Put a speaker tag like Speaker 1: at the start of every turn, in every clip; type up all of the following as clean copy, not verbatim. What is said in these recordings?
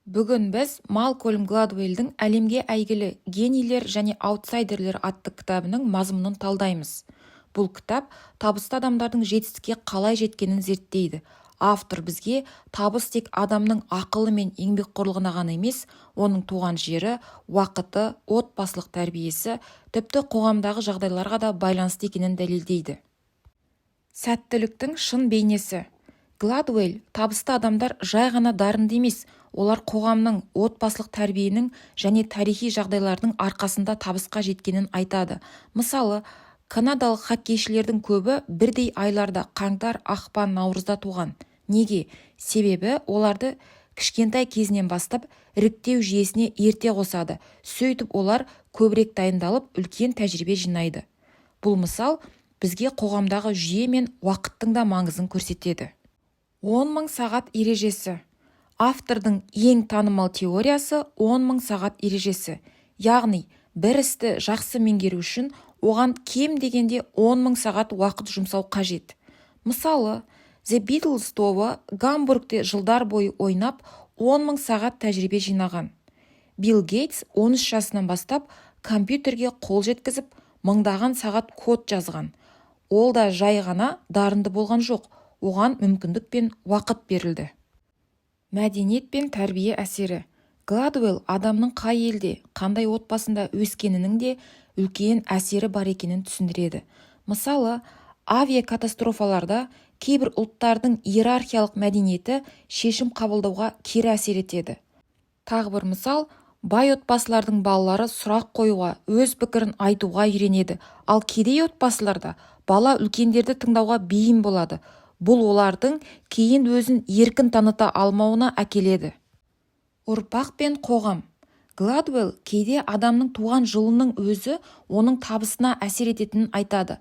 Speaker 1: Бүгін біз Малкольм Гладуэллдің әлемге әйгілі «Генийлер және аутсайдерлер» атты кітабының мазмұнын талдаймыз. Бұл кітап табысты адамдардың жетістікке қалай жеткенін зерттейді. Автор бізге табыс тек адамның ақылы мен еңбекқорлығына ғана емес, оның туған жері, уақыты, отбасылық тәрбиесі, тіпті қоғамдағы жағдайларға да байланысты екенін дәлелдейді. Сәттіліктің шын бейнесі. Гладуэлл табысты адамдар жай ғана дарынды емес, олар қоғамның, отбасылық тәрбиенің және тарихи жағдайлардың арқасында табысқа жеткенін айтады. Мысалы, канадалық хоккейшілердің көбі бірдей айларда қаңтар, ақпан, наурызда туған. Неге? Себебі оларды кішкентай кезінен бастап іріктеу жүйесіне ерте қосады. Сөйтіп олар көбірек дайындалып, үлкен тәжірибе жинайды. Бұл мысал бізге қоғамдағы жүйе мен уақыттың да маңызын көрсетеді. 10 000 сағат ережесі. Автордың ең танымал теориясы 10 000 сағат ережесі. Яғни, бір істі жақсы меңгеру үшін оған кем дегенде 10 000 сағат уақыт жұмсау қажет. Мысалы, The Beatles тобы Гамбургте жылдар бойы ойнап 10 000 сағат тәжірибе жинаған. Билл Гейтс 13 жасынан бастап компьютерге қол жеткізіп, мыңдаған сағат код жазған. Ол да жай ғана дарынды болған жоқ, оған мүмкіндік пен уақыт берілді. Мәдениет пен тәрбие әсері. Гладуэлл адамның қай елде, қандай отбасында өскенінің де үлкен әсері бар екенін түсіндіреді. Мысалы, авиакатастрофаларда кейбір ұлттардың иерархиялық мәдениеті шешім қабылдауға кері әсер етеді. Тағы бір мысал, бай отбасылардың балалары сұрақ қоюға, өз пікірін айтуға үйренеді, ал кедей отбасыларда бала үлкендерді тыңдауға бейім болады. Бұл олардың кейін өзін еркін таныта алмауына әкеледі. Ұрпақ пен қоғам. Гладуэлл кейде адамның туған жылының өзі оның табысына әсер ететінін айтады.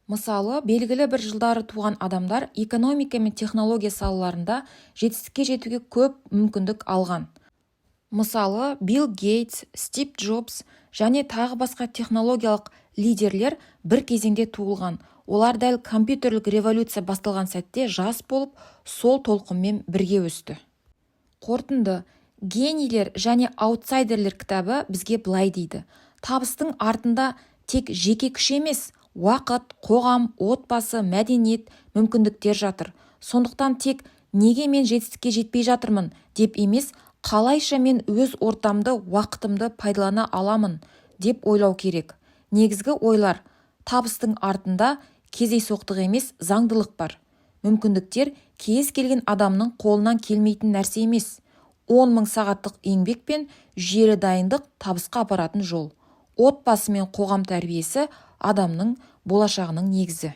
Speaker 1: Мысалы, белгілі бір жылдары туған адамдар экономика мен технология салаларында жетістікке жетуге көп мүмкіндік алған. Мысалы, Билл Гейтс, Стив Джобс және тағы басқа технологиялық лидерлер бір кезеңде туылған. Олар дәл компьютерлік революция басталған сәтте жас болып, сол толқынмен бірге өсті. Қорытынды. «Генийлер және аутсайдерлер» кітабы бізге былай дейді. Табыстың артында тек жеке күш емес, уақыт, қоғам, отбасы, мәдениет, мүмкіндіктер жатыр. Сондықтан тек неге мен жетістікке жетпей жатырмын деп емес, қалайша мен өз ортамды, уақытымды пайдалана аламын деп ойлау керек. Негізгі ойлар: табыстың артында кездейсоқтық емес, заңдылық бар. Мүмкіндіктер кез келген адамның қолынан келмейтін нәрсе емес. 10 000 сағаттық еңбек пен жүйелі дайындық табысқа апаратын жол. Отбасы мен қоғам тәрбиесі адамның болашағының негізі.